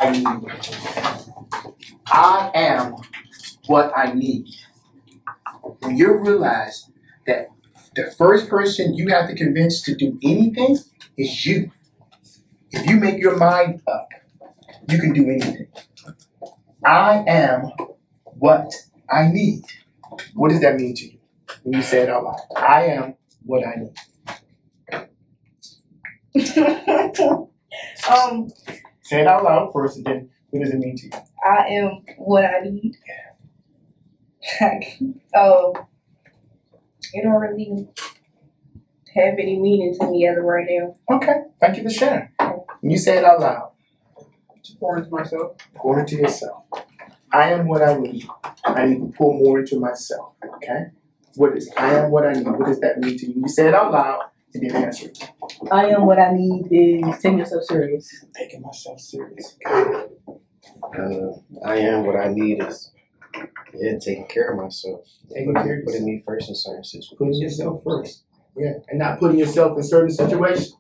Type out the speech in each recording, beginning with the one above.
I need. I am what I need. When you realize that the first person you have to convince to do anything is you. If you make your mind up, you can do anything. I am what I need. What does that mean to you when you say it out loud? I am what I need. Say it out loud first, and then what does it mean to you? I am what I need. It don't really have any meaning to me as of right now. Okay, thank you for sharing. When you say it out loud, Pour into myself. pour into yourself. I am what I need. I need to pour more into myself. Okay? What is I am what I need? What does that mean to you? You say it out loud and then answer it. I am what I need is taking yourself serious. Taking myself serious. I am what I need is taking care of myself. Taking care of Putting me first in certain situations. Putting yourself first. Yeah. And not putting yourself in certain situations.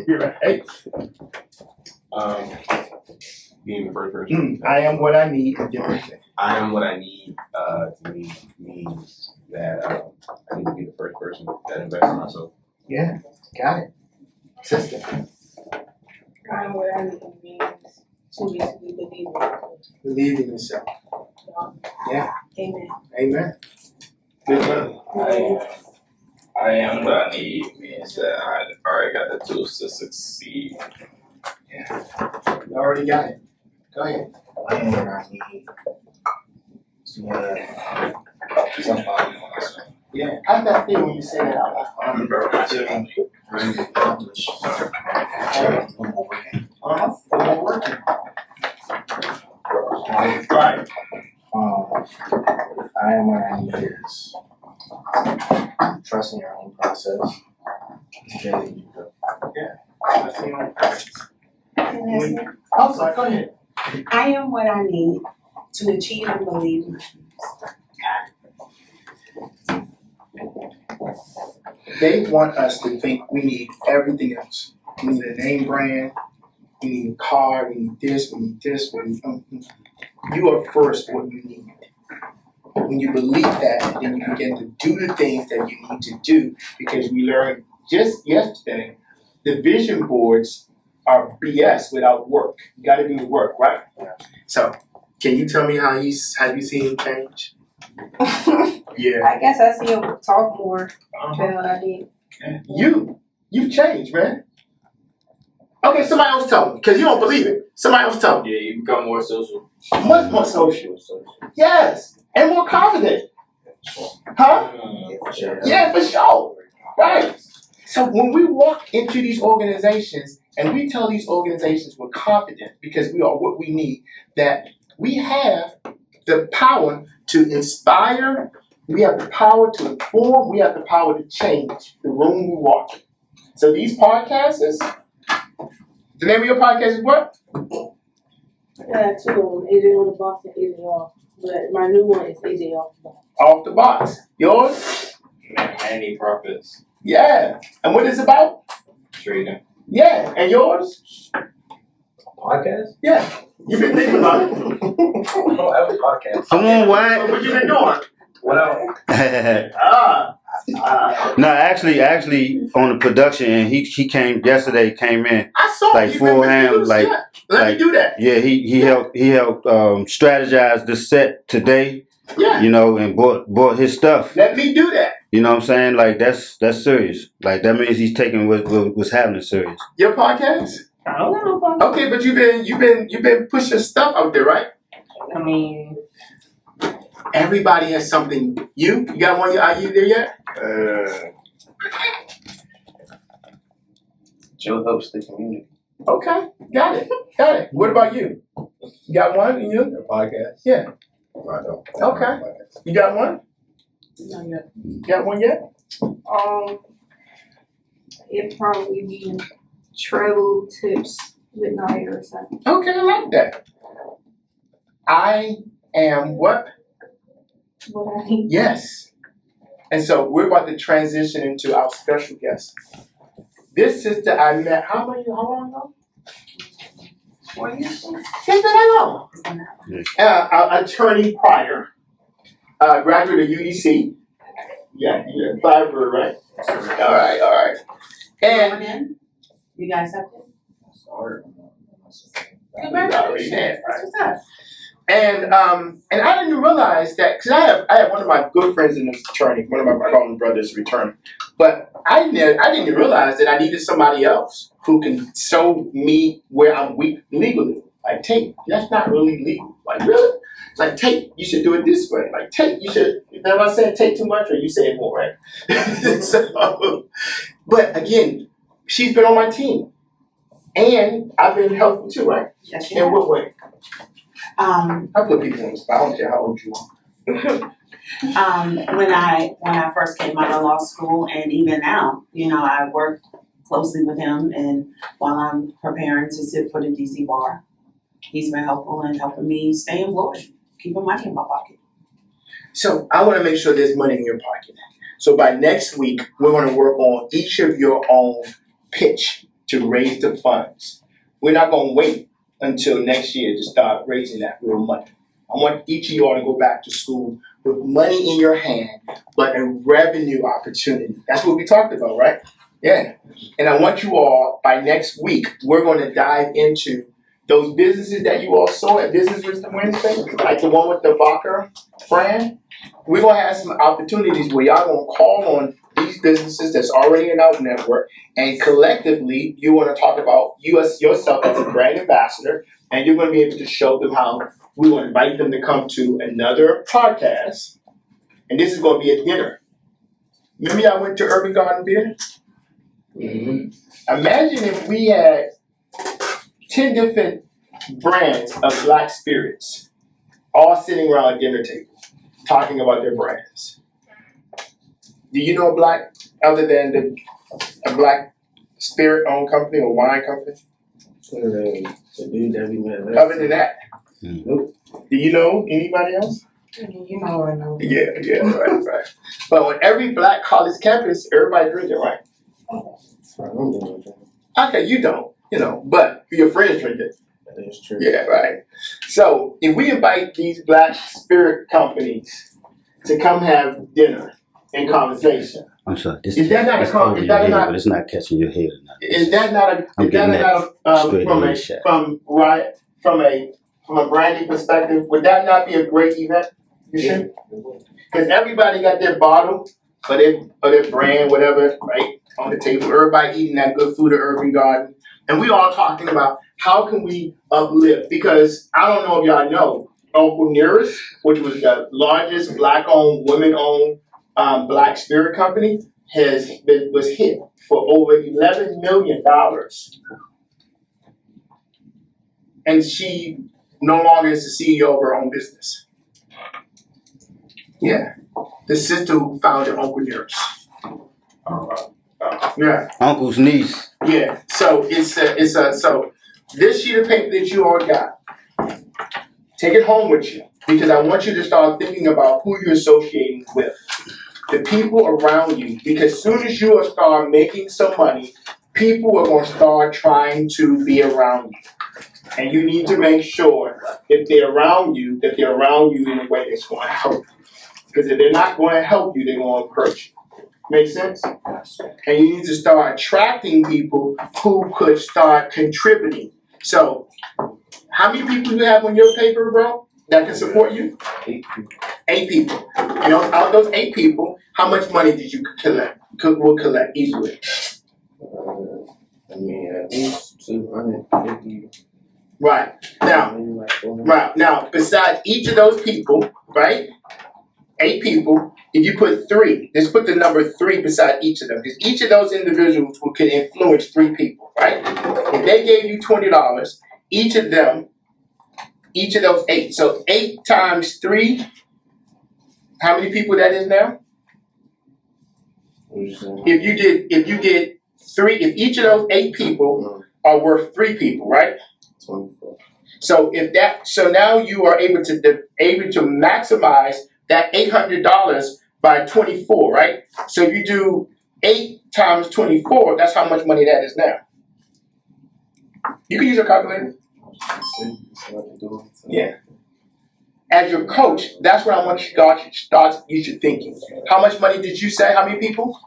Right? Being the first person. I am what I need. Different thing. I am what I need to me means that I need to be the first person that invests in myself. Yeah. Got it. Sister. I am what I need means to be believing. Believe in yourself. Yeah. Amen. Amen. Good brother. I am what I need means that I already got the tools to succeed. Yeah. You already got it. Go ahead. I am what I need to have somebody for myself. Yeah. How does that feel when you say that out loud? I'm ready to accomplish. I'm working. I'm working. Right. I am what I need is trusting your own process. Getting you go. That's the only process. Amen. I'm sorry, go ahead. I am what I need to achieve and believe my dreams. They want us to think we need everything else. We need a name brand, we need a car, we need this, we need this, we need You are first what you need. When you believe that, then you begin to do the things that you need to do, because we learned just yesterday, the vision boards are BS without work. You gotta do the work, right? So can you tell me how you seen him change? Yeah. I guess I see him talk more than what I did. You've changed, man. Okay, somebody else tell me, because you don't believe it. Somebody else tell me. Yeah, you become more social. Much more social. Yes. And more confident. Huh? Yeah, for sure. Right. So when we walk into these organizations and we tell these organizations we're confident because we are what we need, that we have the power to inspire, we have the power to inform, we have the power to change the room we walk in. So these podcasters, the name of your podcast is what? Yeah, two of them. AJ on the box and AJ off. But my new one is AJ off the box. Off the box. Yours? Many profits. Yeah. And what is it about? Trading. Yeah. And yours? Podcast? Yeah. You've been thinking about it. I don't have a podcast. Come on, What what? you been doing? What else? No, actually, on the production, and he came yesterday. Came in, I saw like you full been ham, produced, like- yeah. Let me do that. yeah. He helped strategize the set today, Yeah. you know, and bought his stuff. Let me do that. You know what I'm saying? Like that's serious. Like that means he's taking what's happening serious. Your podcast? I don't have no box. Okay, but you've been pushing stuff out there, right? I mean, Everybody has something. You got one? Are you there yet? Joe helps the community. Okay, got it. What about you? You got one? And you? Their podcast? Yeah. I don't. Okay. You got one? not yet. You got one yet? It'd probably be travel tips with Naya or something. Okay, I like that. I am what? What I need. Yes. And so we're about to transition into our special guest. This sister I met how long ago? 4 years? It's been that long. Attorney Pryor, graduate of UDC. Yeah, you applied for it, right? All right. And Going in? You got accepted? Sorry. Congratulations. That's what's up. And I didn't realize that because I have one of my good friends in this attorney, one of my Garland brothers return, but I didn't realize that I needed somebody else who can show me where I'm weak legally. Like Tate, that's not really legal. Like really? It's like Tate, you should do it this way. Like Tate, you should. Am I saying Tate too much, or you saying more, right? So, but again, she's been on my team, and I've been helpful too, right? Yes, you In what way? have. I put people on the spot. I don't care how old you are. When I first came out of law school, and even now, I work closely with him, and while I'm preparing to sit for the DC bar, he's been helpful in helping me stay employed, keeping money in my pocket. So I want to make sure there's money in your pocket. So by next week, we're going to work on each of your own pitch to raise the funds. We're not going to wait until next year to start raising that real money. I want each of you all to go back to school with money in your hand, but a revenue opportunity. That's what we talked about, right? Yeah. And I want you all, by next week, we're going to dive into those businesses that you all saw at Business Wednesday, like the one with the vodka brand. We're going to have some opportunities where y'all going to call on these businesses that's already in our network, and collectively, you want to talk about yourself as a brand ambassador, and you're going to be able to show them how we will invite them to come to another podcast, and this is going to be a dinner. Remember I went to Urban Garden Beer? Mm-hmm. Imagine if we had 10 different brands of black spirits all sitting around a dinner table talking about their brands. Do you know a black, other than a black spirit-owned company or wine company? The dude that we met. Other than that? Nope. Do you know anybody else? You know I know. Yeah, right. But on every black college campus, everybody drinking, right? I don't know that. Okay, you don't, but your friends drink it. That is true. Yeah, right. So if we invite these black spirit companies to come have dinner and conversation, I'm sorry. This Is that not a it's con- over is your that head, not- but it's not catching your head or nothing. is that not a I'm is that getting not straight from in a the shot. from a branding perspective? Would that not be a great event? You should, because everybody got their bottle or their brand, whatever, right on the table. Everybody eating that good food at Urban Garden, and we all talking about how can we uplift? Because I don't know if y'all know, Uncle Nearest, which was the largest black-owned, women-owned black spirit company, was hit for over $11 million, and she no longer is the CEO of her own business. Yeah, the sister who founded Uncle Nearest. Yeah. Uncle's niece. Yeah, so so this sheet of paper that you all got, take it home with you, because I want you to start thinking about who you're associating with, the people around you, because as soon as you start making some money, people are going to start trying to be around you, and you need to make sure if they're around you, that they're around you in a way that's going to help you, because if they're not going to help you, they're going to hurt you. Make sense? And you need to start attracting people who could start contributing. So, how many people do you have on your paper, bro, that can support you? 8 people. 8 people. And out of those 8 people, how much money did you will collect easily? At least 250. Right. Now, Maybe like 400. right. Now, besides each of those people, right? 8 people, if you put 3, just put the number 3 beside each of them, because each of those individuals could influence 3 people, right? If they gave you $20, each of those 8, so 8 times 3, how many people that is now? What you saying? If you get 3, if each of those 8 people are worth 3 people, right? 24. So now you are able to maximize that $800 by 24, right? So if you do 8 times 24, that's how much money that is now. You can use your calculator. Yeah. As your coach, that's what I want you to start you should thinking. How much money did you say? How many people?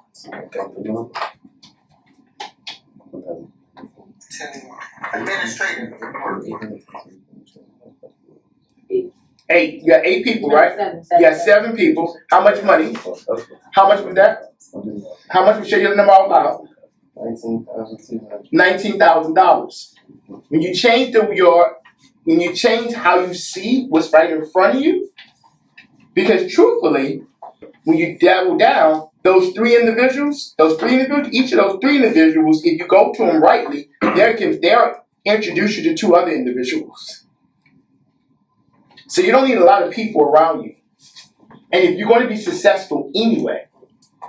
Eight. You got 8 people, right? You got 7 people. How much money? How much was that? How much was your number out loud? $19,000. When you change when you change how you see what's right in front of you, because truthfully, when you dabble down, those three individuals, each of those 3 individuals, if you go to them rightly, they'll introduce you to 2 other individuals. So you don't need a lot of people around you. And if you're going to be successful anyway,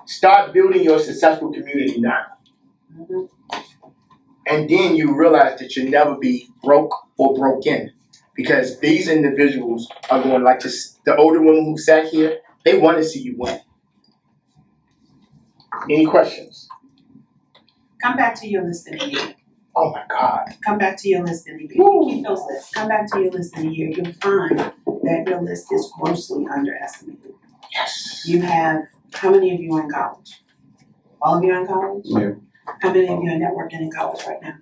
start building your successful community now. And then you realize that you'll never be broke or broken, because these individuals are going like this. The older women who sat here, they want to see you win. Any questions? Come back to your list in a year. Oh my God. Come back to your list in a year. You keep those lists. Come back to your list in a year. You'll find that your list is grossly underestimated. Yes. You have, how many of you are in college? All of you are in college? Yeah. How many of you are networking in college right now?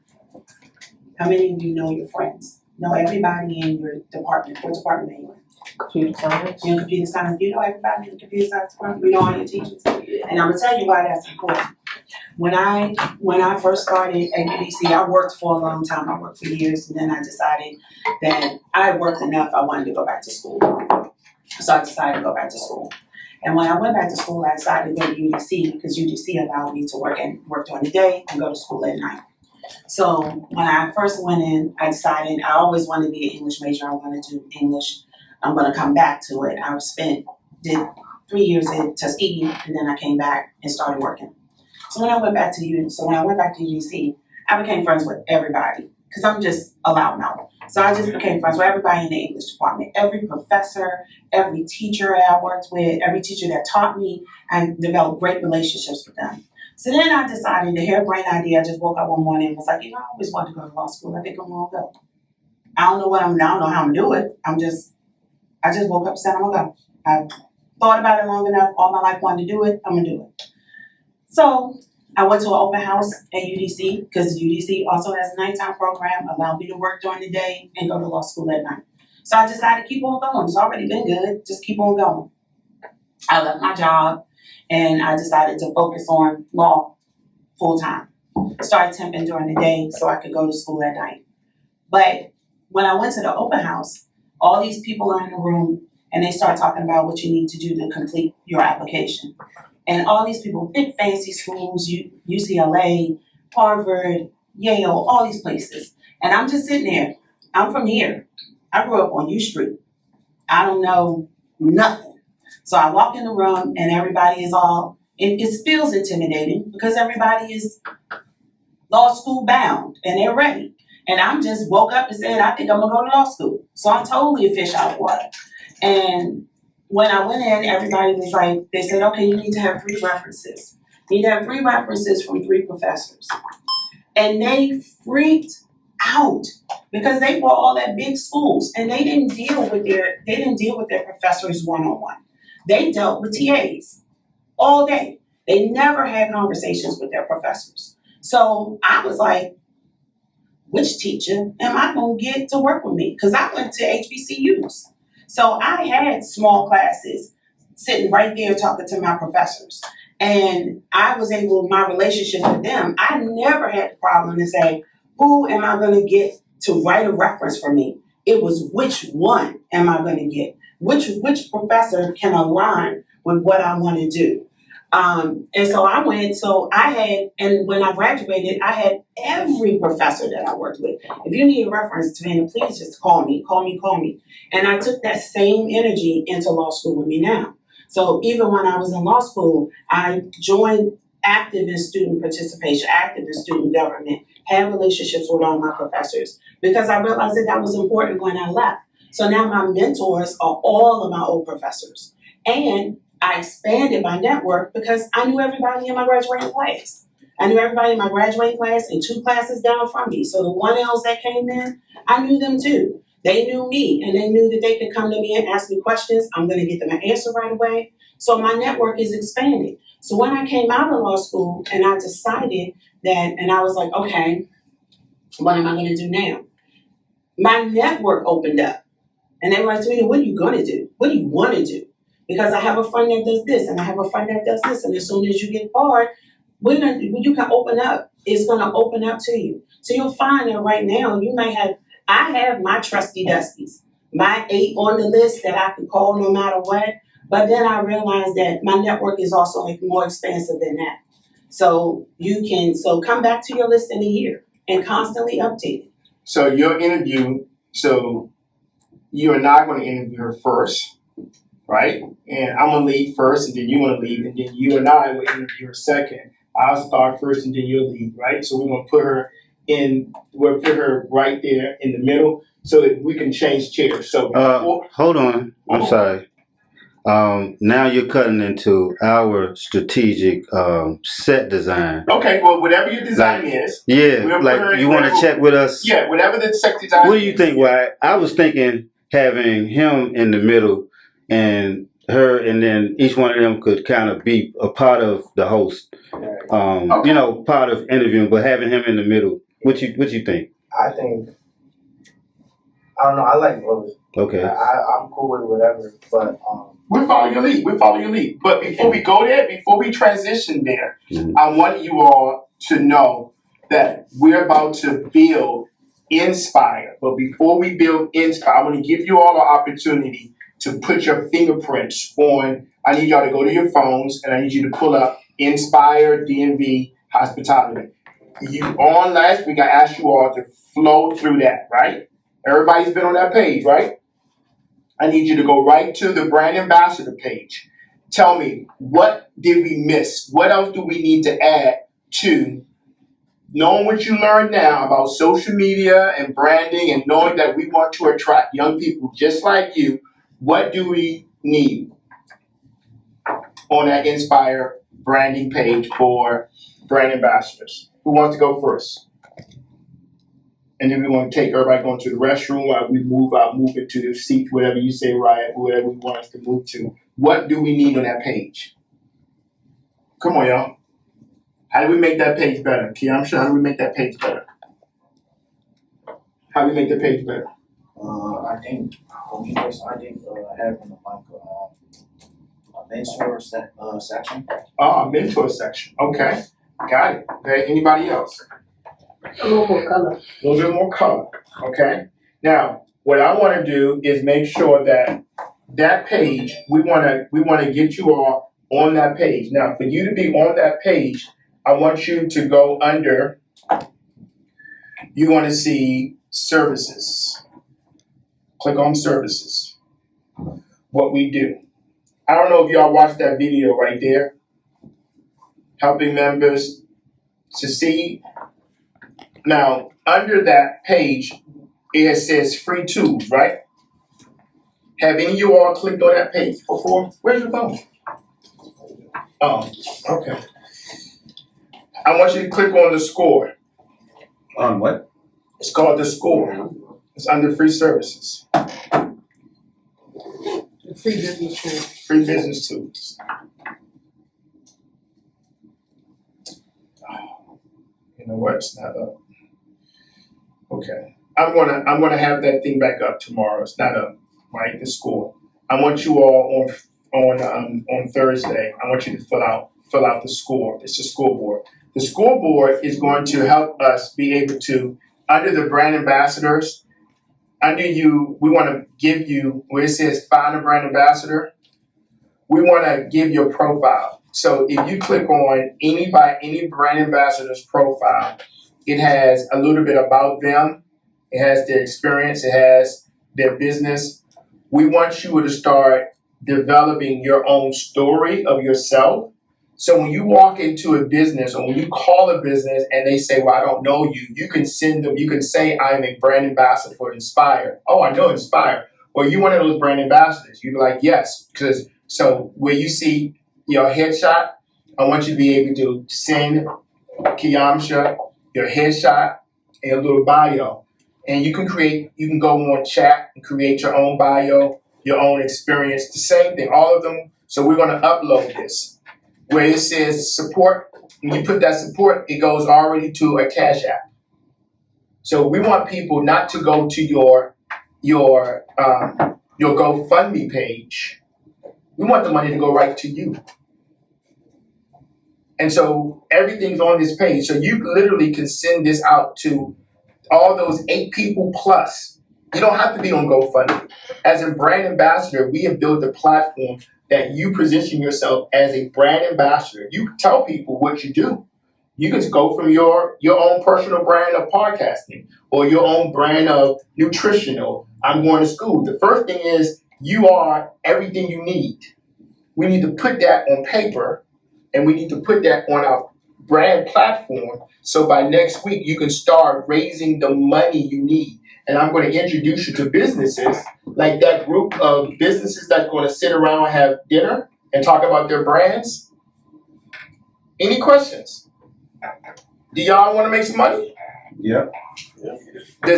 How many of you know your friends? Know everybody in your department? What department are you in? Computer science. You're in computer science. You know everybody in the computer science department. You know all your teachers. And I'm gonna tell you why that's important. When I first started at UDC, I worked for a long time. I worked for years, and then I decided that I had worked enough. I wanted to go back to school. So I decided to go back to school. And when I went back to school, I decided to go to UDC because UDC allowed me to work during the day and go to school at night. So when I first went in, I decided I always wanted to be an English major. I wanted to do English. I'm going to come back to it. I did 3 years in Tuskegee, and then I came back and started working. So when I went back to UDC, I became friends with everybody because I'm just a loudmouth. So I just became friends with everybody in the English department. Every professor, every teacher I worked with, every teacher that taught me, I developed great relationships with them. So then I decided, the harebrained idea, I just woke up one morning and was like, I always wanted to go to law school. I think I'm gonna go. I don't know how I'm gonna do it. I just woke up and said I'm gonna go. I thought about it long enough, all my life wanted to do it, I'm gonna do it. So I went to an open house at UDC because UDC also has a nighttime program, allowed me to work during the day and go to law school at night. So I decided to keep on going. It's already been good, just keep on going. I left my job and I decided to focus on law full time. Started temping during the day so I could go to school at night. But when I went to the open house, all these people are in the room and they start talking about what you need to do to complete your application. And all these people, big fancy schools, UCLA, Harvard, Yale, all these places. And I'm just sitting there. I'm from here. I grew up on U Street. I don't know nothing. So I walk in the room and everybody is it feels intimidating because everybody is law school bound and they're ready. And I'm just woke up and said, I think I'm gonna go to law school. So I'm totally a fish out of water. And when I went in, everybody was like, they said, okay, you need to have 3 references. You need to have 3 references from 3 professors. And they freaked out because they were all at big schools and they didn't deal with their professors one-on-one. They dealt with TAs all day. They never had conversations with their professors. So I was like, which teacher am I gonna get to work with me? Because I went to HBCUs. So I had small classes sitting right there talking to my professors. And I was able, my relationships with them, I never had the problem to say, who am I going to get to write a reference for me? It was which one am I going to get? Which professor can align with what I want to do? And so and when I graduated, I had every professor that I worked with. If you need a reference, Tavana, please just call me. And I took that same energy into law school with me now. So even when I was in law school, I joined active in student participation, active in student government, had relationships with all my professors because I realized that was important when I left. So now my mentors are all of my old professors. And I expanded my network because I knew everybody in my graduating class. I knew everybody in my graduating class and 2 classes down from me. So the 1Ls that came in, I knew them too. They knew me and they knew that they could come to me and ask me questions. I'm gonna get them an answer right away. So my network is expanding. So when I came out of law school and I decided that, and I was like, okay, what am I gonna do now? My network opened up. And they were like, Tamina, what are you gonna do? What do you wanna do? Because I have a friend that does this and I have a friend that does this. And as soon as you get bored, when you can open up, it's gonna open up to you. So you'll find that right now I have my trusty dusties, my 8 on the list that I can call no matter what. But then I realized that my network is also like more expansive than that. So come back to your list in a year and constantly update it. So your interview, so you and I are going to interview her first, right? And I'm going to lead first, and then you want to lead, and then you and I will interview her second. I'll start first, and then you'll lead, right? So we're going to we'll put her right there in the middle so that we can change chairs. So hold on. I'm sorry. Now you're cutting into our strategic set design. Okay, well, whatever your design is. Yeah, we'll like you want to check with us? Yeah, whatever the set design What do you think, Wyatt? I was thinking having him in the middle and her, and then each one of them could kind of be a part of the host. Okay. You know, part of interviewing, but having him in the middle. What you think? I think, I don't know, I like both. Okay. I'm cool with whatever, but we'll follow your lead. But before we go there, before we transition there, I want you all to know that we're about to build Inspire. But before we build Inspire, I want to give you all an opportunity to put your fingerprints on. I need y'all to go to your phones and I need you to pull up Inspire DMV Hospitality. On last week, I asked you all to flow through that, right? Everybody's been on that page, right? I need you to go right to the brand ambassador page. Tell me, what did we miss? What else do we need to add to knowing what you learned now about social media and branding and knowing that we want to attract young people just like you? What do we need on that Inspire branding page for brand ambassadors? Who wants to go first? And then we're going to take everybody going to the restroom while we move into the seat, whatever you say, Ryan, whatever we want us to move to. What do we need on that page? Come on, y'all. How do we make that page better? Kiamsha, how do we make that page better? How do we make the page better? I think, for me personally, I think having a mentor section. A mentor section. Okay. Got it. Okay. Anybody else? A little more color. A little bit more color. Okay. Now, what I want to do is make sure that page, we want to get you all on that page. Now, for you to be on that page, I want you to go under, you want to see services. Click on services. What we do. I don't know if y'all watched that video right there. Helping members succeed. Now, under that page, it says free tools, right? Have any of you all clicked on that page before? Where's your phone? Oh, okay. I want you to click on the score. On what? It's called the score. It's under free services. Free business tools. Free business tools. You know what? It's not up. Okay. I'm gonna have that thing back up tomorrow. It's not up, right? The score. I want you all on Thursday. I want you to fill out the score. It's the scoreboard. The scoreboard is going to help us be able to, under the brand ambassadors, we want to give you where it says find a brand ambassador. We want to give your profile. So if you click on any brand ambassador's profile, it has a little bit about them. It has their experience. It has their business. We want you to start developing your own story of yourself. So when you walk into a business or when you call a business and they say, well, I don't know you, you can say, I'm a brand ambassador for Inspire. Oh, I know Inspire. Well, you're one of those brand ambassadors. You'd be like, yes. So where you see your headshot, I want you to be able to send Kiamsha, your headshot, and your little bio. And you can go on chat and create your own bio, your own experience, the same thing, all of them. So we're gonna upload this. Where it says support, when you put that support, it goes already to a Cash App. So we want people not to go to your GoFundMe page. We want the money to go right to you. And so everything's on this page. So you literally can send this out to all those 8 people plus. You don't have to be on GoFundMe. As a brand ambassador, we have built a platform that you position yourself as a brand ambassador. You can tell people what you do. You can go from your own personal brand of podcasting or your own brand of nutrition or I'm going to school. The first thing is you are everything you need. We need to put that on paper and we need to put that on our brand platform. So by next week, you can start raising the money you need. And I'm going to introduce you to businesses like that group of businesses that's going to sit around and have dinner and talk about their brands. Any questions? Do y'all want to make some money? Yeah. We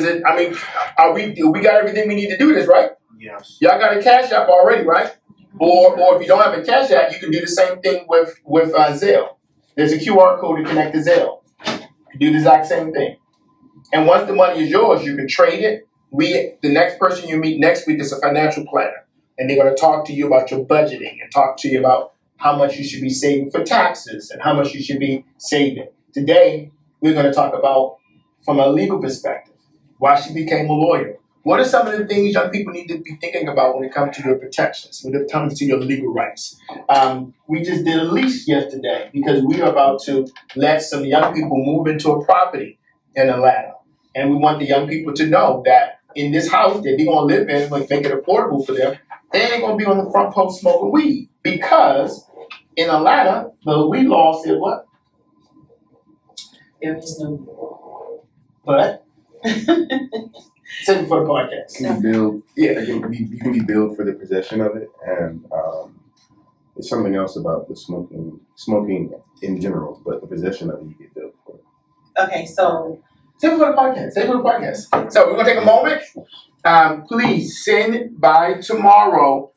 got everything we need to do this, right? Yes. Y'all got a Cash App already, right? Or if you don't have a Cash App, you can do the same thing with Zelle. There's a QR code to connect to Zelle. You do the exact same thing. And once the money is yours, you can trade it. The next person you meet next week is a financial planner. And they're going to talk to you about your budgeting and talk to you about how much you should be saving for taxes and how much you should be saving. Today, we're going to talk about, from a legal perspective, why she became a lawyer. What are some of the things young people need to be thinking about when it comes to your protections, when it comes to your legal rights? We just did a lease yesterday because we are about to let some young people move into a property in Atlanta. And we want the young people to know that in this house that they're going to live in, like make it affordable for them, they ain't going to be on the front porch smoking weed. Because in Atlanta, the weed law said what? There is no. But save it for the podcast. You can build. Yeah. You can be billed for the possession of it, and it's something else about the smoking in general, but the possession of it you get billed for. Okay, so Save it for the podcast. Save it for the podcast. So we're gonna take a moment. Please send by tomorrow